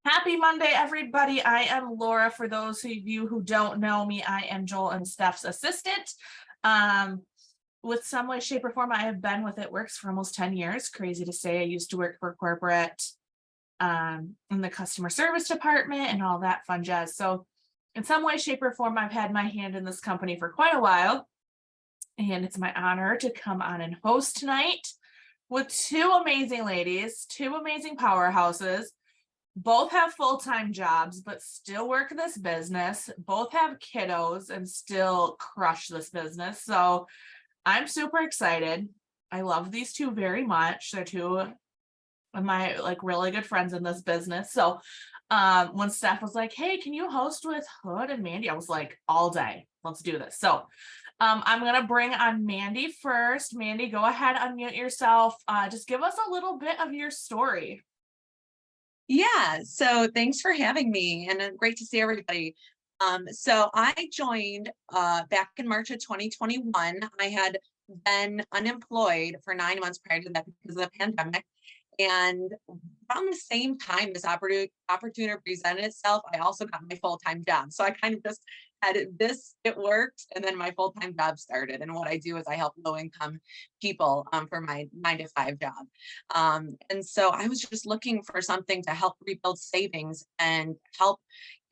Happy Monday, everybody. I am Laura. For those of you who don't know me, I am Joel and Steph's assistant. With some way, shape, or form, I have been with It Works for almost 10 years. Crazy to say. I used to work for corporate in the customer service department and all that fun jazz. So in some way, shape, or form, I've had my hand in this company for quite a while. And it's my honor to come on and host tonight with two amazing ladies, two amazing powerhouses. Both have full-time jobs, but still work this business. Both have kiddos and still crush this business. So I'm super excited. I love these two very much. They're two of my really good friends in this business. So when Steph was like, hey, can you host with Hood and Mandy? I was like, all day. Let's do this. So I'm going to bring on Mandy first. Mandy, go ahead, unmute yourself. Just give us a little bit of your story. Yeah, so thanks for having me and great to see everybody. So I joined back in March of 2021. I had been unemployed for 9 months prior to that because of the pandemic. And around the same time this opportunity presented itself, I also got my full-time job. So I kind of just had it worked, and then my full-time job started. And what I do is I help low-income people for my 9-to-5 job. And so I was just looking for something to help rebuild savings and help,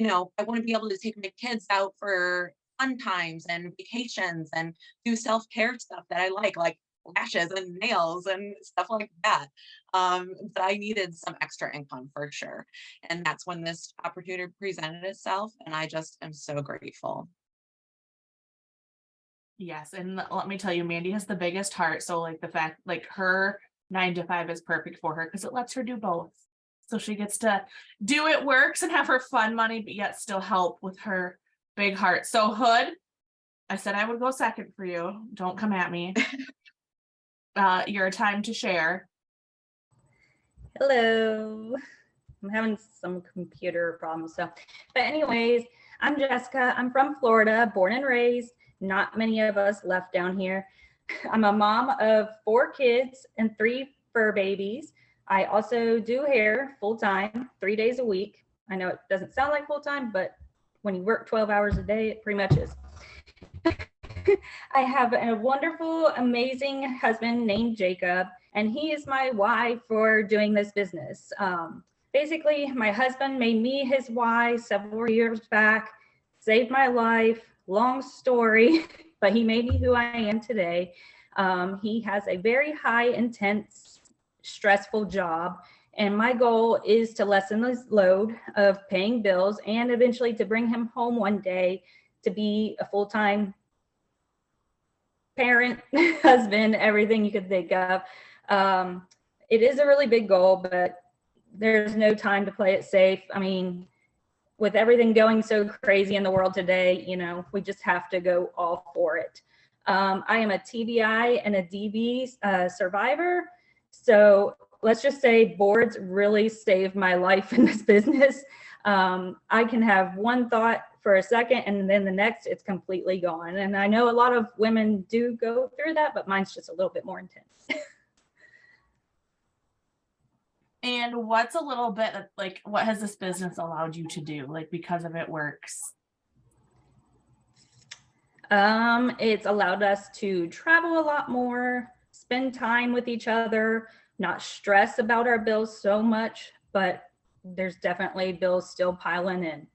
I want to be able to take my kids out for fun times and vacations and do self-care stuff that I like lashes and nails and stuff like that. But I needed some extra income for sure. And that's when this opportunity presented itself. And I just am so grateful. Yes. And let me tell you, Mandy has the biggest heart. So the fact, her 9-to-5 is perfect for her because it lets her do both. So she gets to do It Works and have her fun money, but yet still help with her big heart. So Hood, I said I would go second for you. Don't come at me. Your time to share. Hello. I'm having some computer problems. But anyways, I'm Jessica. I'm from Florida, born and raised. Not many of us left down here. I'm a mom of 4 kids and 3 fur babies. I also do hair full-time, 3 days a week. I know it doesn't sound like full-time, but when you work 12 hours a day, it pretty much is. I have a wonderful, amazing husband named Jacob, and he is my why for doing this business. Basically, my husband made me his why several years back, saved my life, long story, but he made me who I am today. He has a very high, intense, stressful job, and my goal is to lessen this load of paying bills and eventually to bring him home one day to be a full-time parent, husband, everything you could think of. It is a really big goal, but there's no time to play it safe. I mean, with everything going so crazy in the world today, we just have to go all for it. I am a TBI and a DV survivor. So let's just say boards really saved my life in this business. I can have one thought for a second and then the next it's completely gone. And I know a lot of women do go through that, but mine's just a little bit more intense. And what's a little bit what has this business allowed you to do because of It Works? It's allowed us to travel a lot more, spend time with each other, not stress about our bills so much, but there's definitely bills still piling in.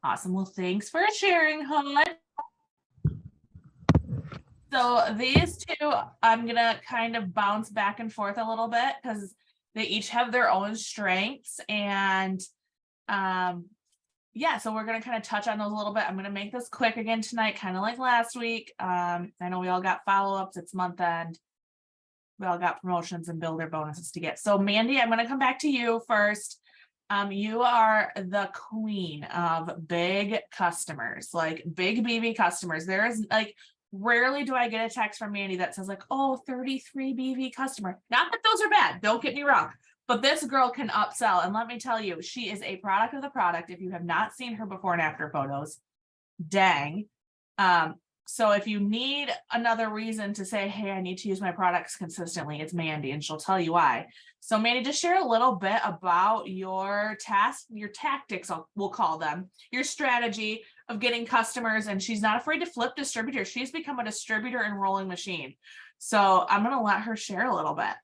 Awesome. Well, thanks for sharing, Hood. So these two, I'm going to kind of bounce back and forth a little bit because they each have their own strengths. And so we're going to kind of touch on those a little bit. I'm going to make this quick again tonight, kind of like last week. I know we all got follow-ups. It's month end. We all got promotions and builder bonuses to get. So Mandy, I'm going to come back to you first. You are the queen of big customers, big BV customers. There is rarely do I get a text from Mandy that says 33 BV customer. Not that those are bad. Don't get me wrong, but this girl can upsell. And let me tell you, she is a product of the product. If you have not seen her before and after photos, dang. So if you need another reason to say, hey, I need to use my products consistently, it's Mandy, and she'll tell you why. So Mandy, just share a little bit about your tactics, we'll call them, your strategy of getting customers. And she's not afraid to flip distributors. She's become a distributor enrolling machine. So I'm going to let her share a little bit.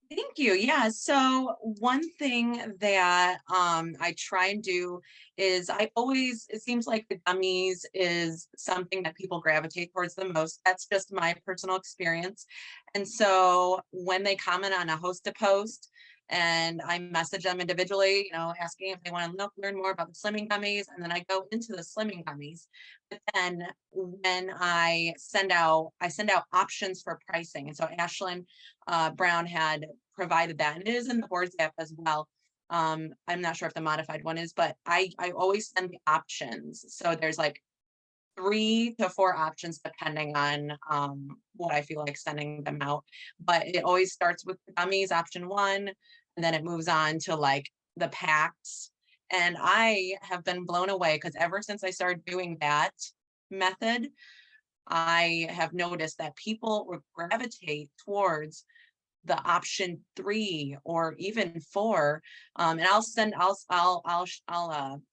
Thank you. Yeah. So one thing that I try and do is it seems like the gummies is something that people gravitate towards the most. That's just my personal experience. And so when they comment on a host to post and I message them individually, asking if they want to learn more about the slimming gummies, and then I go into the slimming gummies. But then when I send out options for pricing. And so Ashlyn Brown had provided that, and it is in the boards app as well. I'm not sure if the modified one is, but I always send the options. So there's like 3 to 4 options depending on what I feel like sending them out. But it always starts with the gummies, option 1, and then it moves on to like the packs. And I have been blown away because ever since I started doing that method, I have noticed that people will gravitate towards the option 3 or even 4. And I'll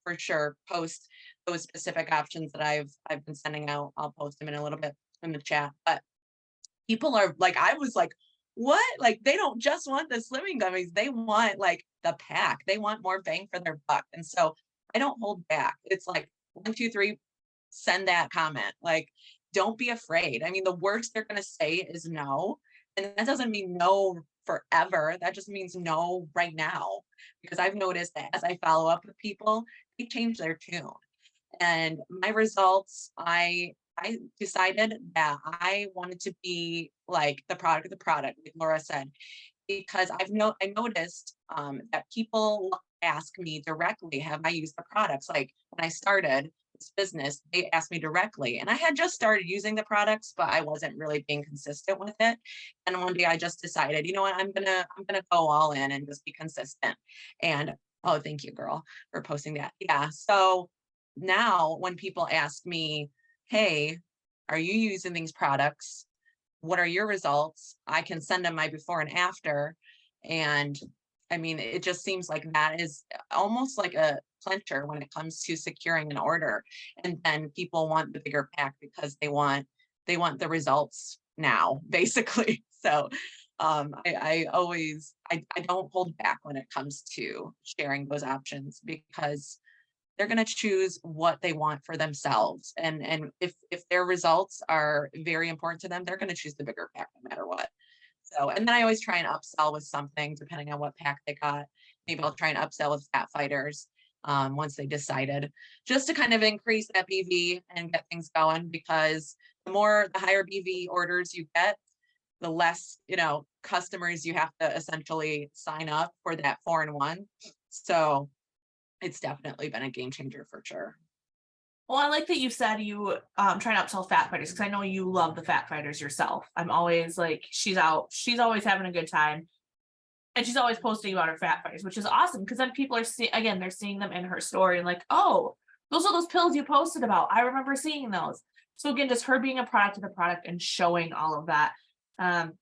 for sure post those specific options that I've been sending out. I'll post them in a little bit in the chat. But people are like, I was like, what? Like, they don't just want the slimming gummies, they want like the pack, they want more bang for their buck. And so I don't hold back. It's like 1, 2, 3, send that comment. Like, don't be afraid. I mean, the worst they're going to say is no. And that doesn't mean no forever. That just means no right now. Because I've noticed that as I follow up with people, they change their tune. And my results, I decided that I wanted to be like the product, like Laura said, because I noticed that people ask me directly, have I used the products? Like when I started this business, they asked me directly, and I had just started using the products, but I wasn't really being consistent with it. And one day I just decided, you know what, I'm gonna go all in and just be consistent. And oh, thank you, girl, for posting that. Yeah. So now when people ask me, hey, are you using these products? What are your results? I can send them my before and after. And I mean, it just seems like that is almost like a clincher when it comes to securing an order. And then people want the bigger pack because they want the results now, basically. So I don't hold back when it comes to sharing those options, because they're going to choose what they want for themselves. And if their results are very important to them, they're going to choose the bigger pack no matter what. So, and then I always try and upsell with something depending on what pack they got. Maybe I'll try and upsell with Fat Fighters once they decided, just to kind of increase that BV and get things going, because the higher BV orders you get, the less, customers you have to essentially sign up for that 4-in-1. So it's definitely been a game changer for sure. Well, I like that you said you try to upsell Fat Fighters, because I know you love the Fat Fighters yourself. I'm always like, she's always having a good time. And she's always posting about her Fat Fighters, which is awesome, because then people are they're seeing them in her story and like, oh, those are those pills you posted about. I remember seeing those. So again, just her being a product of the product and showing all of that. And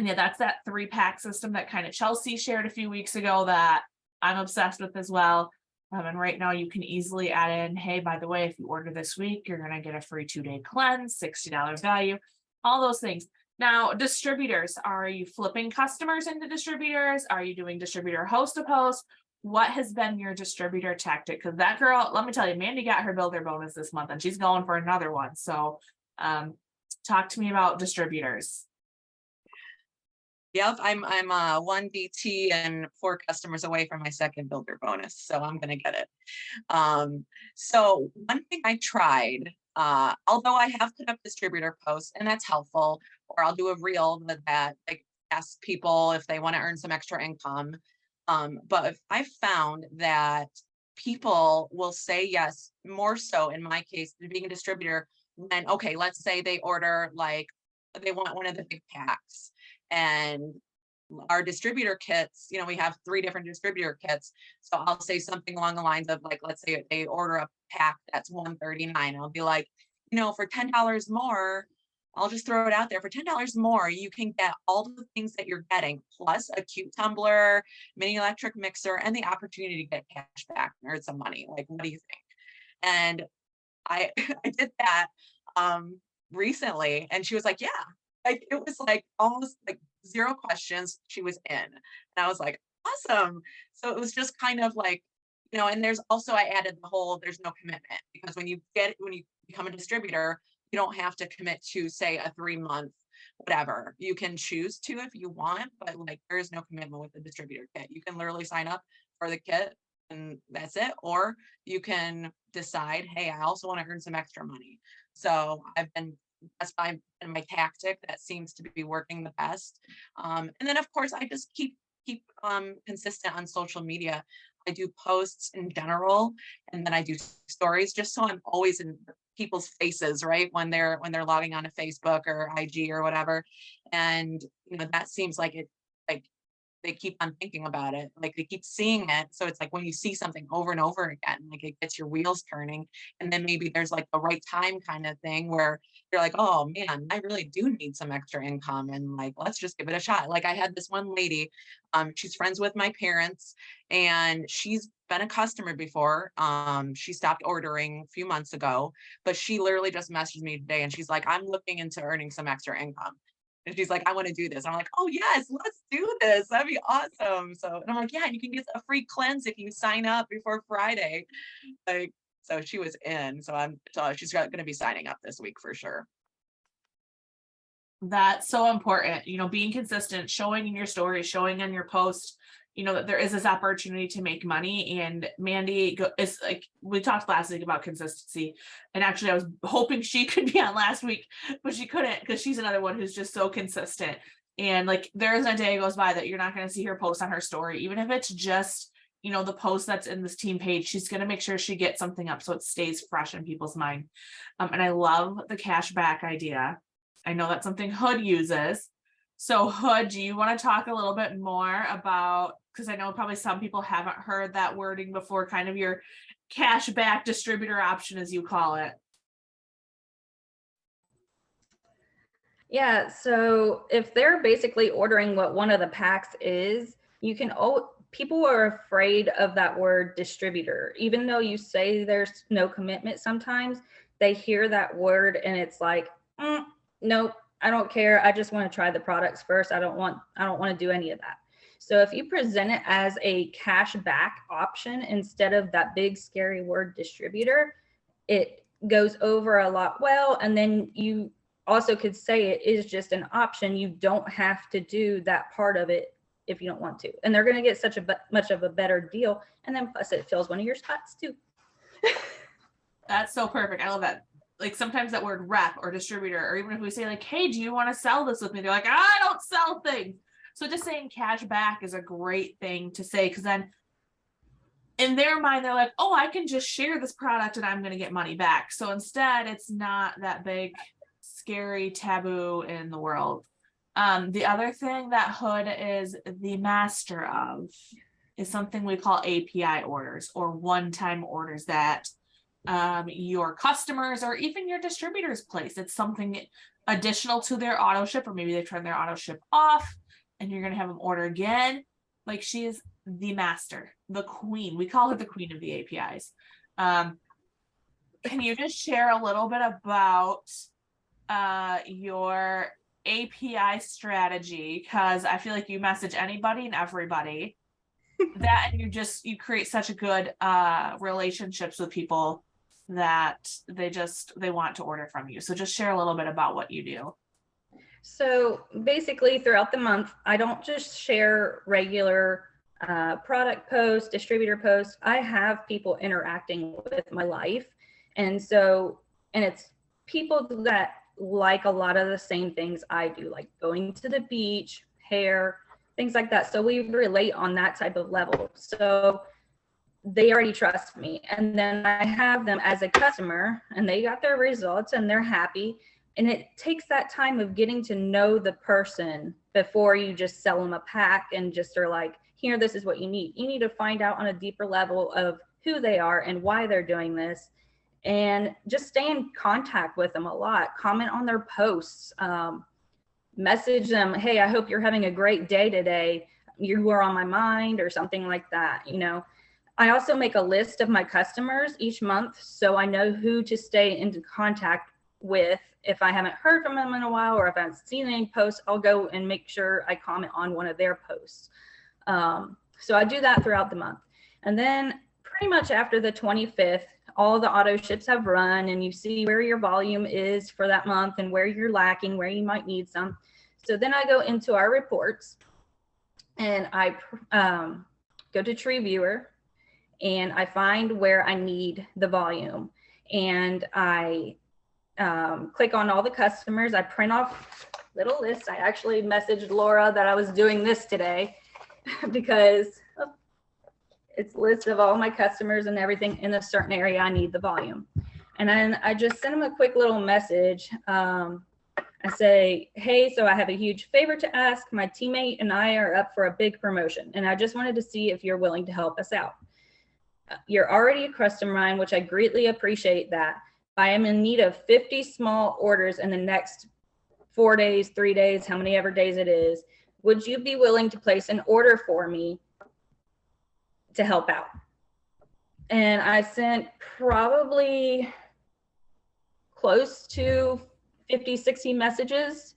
yeah, that's that 3-pack system that kind of Chelsea shared a few weeks ago that I'm obsessed with as well. And right now you can easily add in, hey, by the way, if you order this week, you're going to get a free 2-day cleanse, $60 value, all those things. Now, distributors, are you flipping customers into distributors? Are you doing distributor host to post? What has been your distributor tactic? Because that girl, let me tell you, Mandy got her builder bonus this month and she's going for another one. So talk to me about distributors. Yep, I'm 1 DT and 4 customers away from my second builder bonus, so I'm gonna get it. So one thing I tried, although I have put up distributor posts, and that's helpful, or I'll do a reel that like ask people if they want to earn some extra income. But I found that people will say yes, more so in my case, being a distributor, when, okay, let's say they order, like they want one of the big packs. And our distributor kits, we have 3 different distributor kits. So I'll say something along the lines of like, let's say they order a pack that's $139. I'll be like, for $10 more, I'll just throw it out there. For $10 more, you can get all the things that you're getting, plus a cute tumbler, mini electric mixer, and the opportunity to get cash back or some money. Like, what do you think? And I I did that recently, and she was like, yeah. Like, it was like almost like 0 questions. She was in. And I was like, awesome. So it was just kind of like, and there's also, I added the whole, there's no commitment, because when you become a distributor, you don't have to commit to, say, a 3-month whatever. You can choose to if you want, but like, there is no commitment with the distributor kit. You can literally sign up for the kit and that's it. Or you can decide, hey, I also want to earn some extra money. So that's been my tactic that seems to be working the best. And then of course I just keep consistent on social media. I do posts in general, and then I do stories, just so I'm always in people's faces, right? When they're logging on to Facebook or IG or whatever. And that seems like it, like they keep on thinking about it, like they keep seeing it. So it's like when you see something over and over again, like it gets your wheels turning. And then maybe there's like the right time kind of thing where you're like, oh man, I really do need some extra income, and like, let's just give it a shot. Like, I had this one lady, she's friends with my parents, and she's been a customer before. She stopped ordering a few months ago, but she literally just messaged me today, and she's like, I'm looking into earning some extra income. And she's like, I want to do this. I'm like, oh yes, let's do this. That'd be awesome. So, and I'm like, yeah, you can get a free cleanse if you sign up before Friday. Like, so she was in. So she's going to be signing up this week for sure. That's so important, being consistent, showing in your story, showing on your post, that there is this opportunity to make money. And Mandy is like, we talked last week about consistency, and actually I was hoping she could be on last week, but she couldn't, because she's another one who's just so consistent. And like, there isn't a day goes by that you're not going to see her post on her story, even if it's just, the post that's in this team page. She's going to make sure she gets something up so it stays fresh in people's mind. And I love the cash back idea. I know that's something Hood uses. So Hood, do you want to talk a little bit more about, because I know probably some people haven't heard that wording before, kind of your cash back distributor option, as you call it? Yeah, so if they're basically ordering what one of the packs is, people are afraid of that word distributor. Even though you say there's no commitment, sometimes they hear that word and it's like, nope, I don't care. I just want to try the products first. I don't want to do any of that. So if you present it as a cash back option instead of that big scary word distributor, it goes over a lot well. And then you also could say it is just an option. You don't have to do that part of it if you don't want to. And they're going to get such a much of a better deal. And then plus it fills one of your spots too. That's so perfect. I love that. Like, sometimes that word rep or distributor, or even if we say like, hey, do you want to sell this with me? They're like, I don't sell things. So just saying cash back is a great thing to say, because then in their mind, they're like, oh, I can just share this product and I'm going to get money back. So instead, it's not that big, scary taboo in the world. The other thing that Hood is the master of is something we call API orders, or one-time orders that your customers or even your distributors place. It's something additional to their auto ship, or maybe they turn their auto ship off and you're going to have them order again. Like, she is the master, the queen. We call her the queen of the APIs. Can you just share a little bit about your API strategy? Because I feel like you message anybody and everybody that, and you create such a good relationships with people that they want to order from you. So just share a little bit about what you do. So basically throughout the month, I don't just share regular product posts, distributor posts. I have people interacting with my life. And it's people that like a lot of the same things I do, like going to the beach, hair, things like that. So we relate on that type of level. So they already trust me. And then I have them as a customer and they got their results and they're happy. And it takes that time of getting to know the person before you just sell them a pack and just are like, here, this is what you need. You need to find out on a deeper level of who they are and why they're doing this, and just stay in contact with them a lot. Comment on their posts, message them, hey, I hope you're having a great day today. You were on my mind, or something like that. You know, I also make a list of my customers each month, so I know who to stay into contact with. If I haven't heard from them in a while, or if I haven't seen any posts, I'll go and make sure I comment on one of their posts. So I do that throughout the month. And then pretty much after the 25th, all the auto ships have run, and you see where your volume is for that month and where you're lacking, where you might need some. So then I go into our reports, and I go to Tree Viewer, and I find where I need the volume, and I click on all the customers. I print off little lists. I actually messaged Laura that I was doing this today because it's a list of all my customers and everything in a certain area I need the volume. And then I just send them a quick little message. I say, hey, so I have a huge favor to ask. My teammate and I are up for a big promotion, and I just wanted to see if you're willing to help us out. You're already a customer of mine, which I greatly appreciate that. I am in need of 50 small orders in the next 4 days, 3 days, how many ever days it is. Would you be willing to place an order for me to help out? And I sent probably close to 50, 60 messages,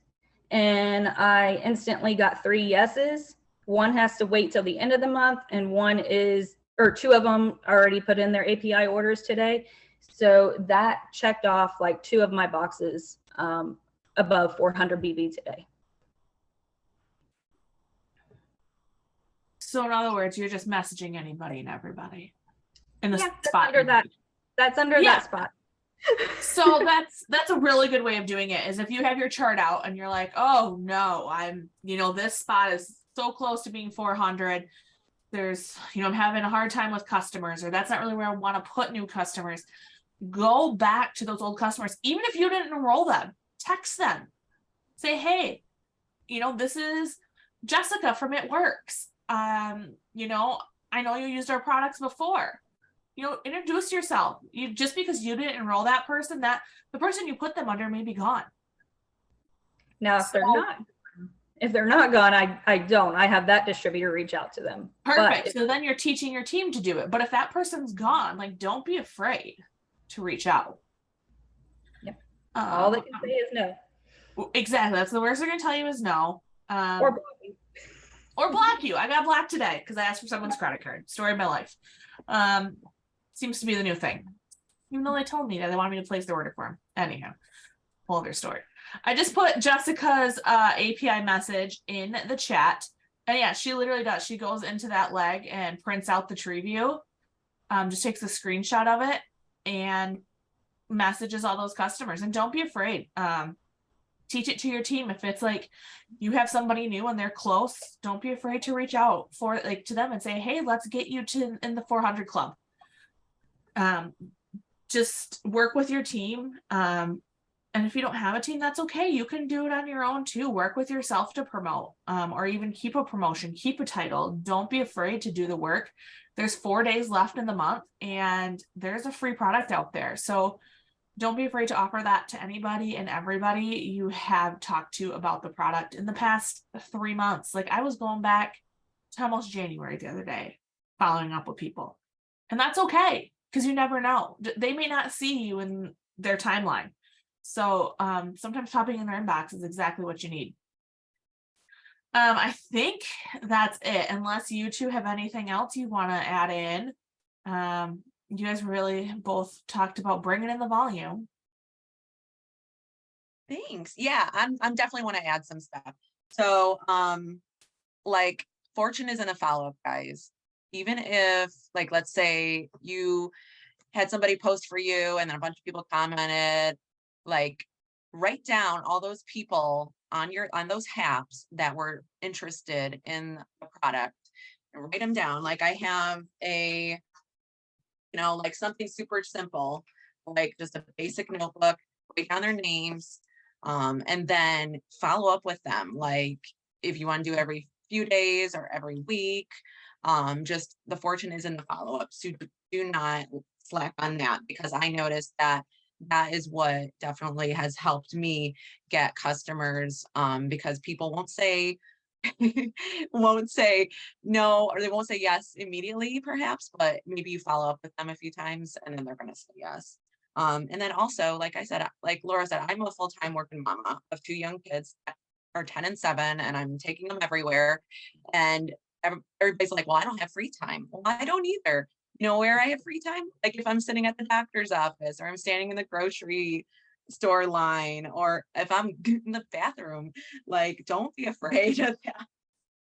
and I instantly got 3 yeses. One has to wait till the end of the month, and 2 of them already put in their API orders today. So that checked off like 2 of my boxes above 400 BB today. So in other words, you're just messaging anybody and everybody in the spot. That's under that spot. So that's a really good way of doing it, is if you have your chart out and you're like, oh no, this spot is so close to being 400. There's, I'm having a hard time with customers, or that's not really where I want to put new customers. Go back to those old customers. Even if you didn't enroll them, text them. Say, hey, this is Jessica from It Works. I know you used our products before. Introduce yourself. Just because you didn't enroll that person, that the person you put them under may be gone. Now, if they're not gone, I have that distributor reach out to them. Perfect. So then you're teaching your team to do it. But if that person's gone, don't be afraid to reach out. Yep. All they can say is no. Exactly. That's the worst they're going to tell you is no. Or block you. Or block you. I got blocked today because I asked for someone's credit card. Story of my life. Seems to be the new thing. Even though they told me that they wanted me to place the order for them. Anyhow, whole other story. I just put Jessica's API message in the chat. And yeah, she literally does. She goes into that leg and prints out the tree view. Just takes a screenshot of it and messages all those customers. And don't be afraid. Teach it to your team. If it's like you have somebody new and they're close, don't be afraid to reach out to them and say, hey, let's get you in the 400 club. Just work with your team. And if you don't have a team, that's okay. You can do it on your own too. Work with yourself to promote, or even keep a promotion, keep a title. Don't be afraid to do the work. There's 4 days left in the month, and there's a free product out there. So don't be afraid to offer that to anybody and everybody you have talked to about the product in the past 3 months. I was going back to almost January the other day, following up with people. And that's okay, because you never know. They may not see you in their timeline. So sometimes popping in their inbox is exactly what you need. I think that's it, unless you two have anything else you want to add in. You guys really both talked about bringing in the volume. Thanks. Yeah, I'm definitely want to add some stuff. So fortune isn't a follow-up, guys. Even if let's say you had somebody post for you and then a bunch of people commented, write down all those people on those haps that were interested in the product and write them down. I have a something super simple, just a basic notebook, write down their names, And then follow up with them. Like if you want to do every few days or every week, just the fortune is in the follow-up. So do not slack on that, because I noticed that that is what definitely has helped me get customers, because people won't say won't say no, or they won't say yes immediately perhaps, but maybe you follow up with them a few times and then they're going to say yes. And then also, like I said, like Laura said, I'm a full-time working mama of 2 young kids that are 10 and 7, and I'm taking them everywhere. And everybody's like, well, I don't have free time. Well, I don't either. You know where I have free time? Like if I'm sitting at the doctor's office, or I'm standing in the grocery store line, or if I'm in the bathroom, like don't be afraid of that.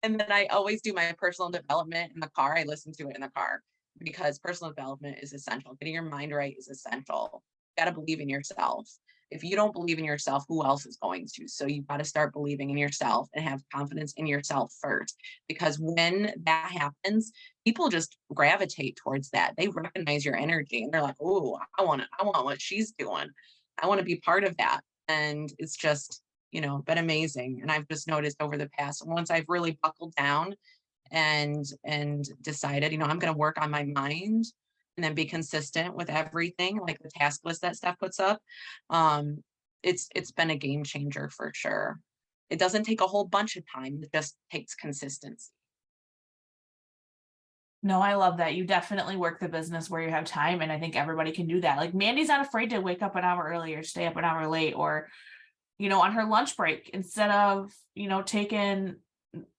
And then I always do my personal development in the car. I listen to it in the car, because personal development is essential. Getting your mind right is essential. You got to believe in yourself. If you don't believe in yourself, who else is going to? So you got to start believing in yourself and have confidence in yourself first. Because when that happens, people just gravitate towards that. They recognize your energy and they're like, oh, I want what she's doing. I want to be part of that. And it's just, been amazing. And I've just noticed over the past, once I've really buckled down and decided, I'm going to work on my mind and then be consistent with everything, like the task list that Steph puts up. It's been a game changer for sure. It doesn't take a whole bunch of time. It just takes consistency. No, I love that. You definitely work the business where you have time. And I think everybody can do that. Like Mandy's not afraid to wake up an hour early or stay up an hour late, or, on her lunch break, instead of, taking,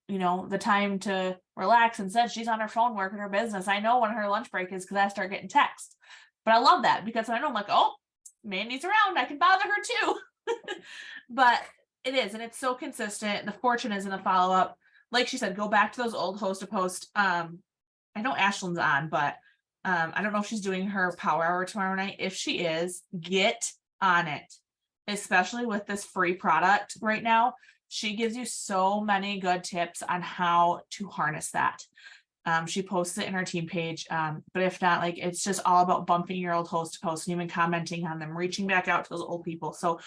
the time to relax, instead she's on her phone working her business. I know when her lunch break is, because I start getting texts. But I love that, because I know I'm like, oh, Mandy's around, I can bother her too. But it is, and it's so consistent. The fortune is in the follow-up. Like she said, go back to those old host to post. I know Ashlyn's on, but I don't know if she's doing her power hour tomorrow night. If she is, get on it, especially with this free product right now. She gives you so many good tips on how to harness that. She posts it in her team page. But if not, like, it's just all about bumping your old host to post and even commenting on them, reaching back out to those old people. So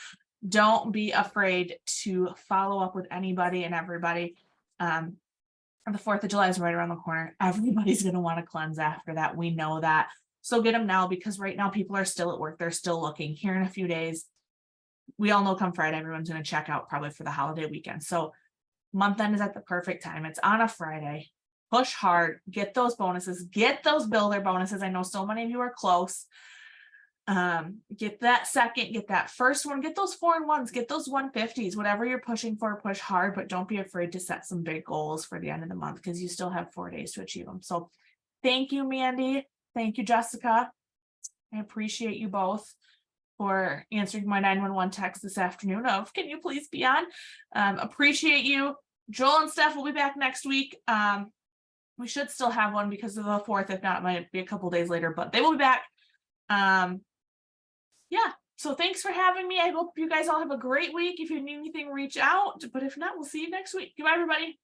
don't be afraid to follow up with anybody and everybody. The 4th of July is right around the corner. Everybody's going to want to cleanse after that. We know that. So get them now, because right now people are still at work. They're still looking. Here in a few days, we all know come Friday, everyone's going to check out probably for the holiday weekend. So month end is at the perfect time. It's on a Friday. Push hard, get those bonuses, get those builder bonuses. I know so many of you are close. Get that second, get that first one, get those 4-in-1s, get those 150s, whatever you're pushing for, push hard, but don't be afraid to set some big goals for the end of the month, because you still have 4 days to achieve them. So thank you, Mandy. Thank you, Jessica. I appreciate you both for answering my 911 text this afternoon of, can you please be on? Appreciate you. Joel and Steph will be back next week. We should still have one because of the 4th. If not, it might be a couple days later, but they will be back. Yeah, so thanks for having me. I hope you guys all have a great week. If you need anything, reach out, but if not, we'll see you next week. Goodbye, everybody.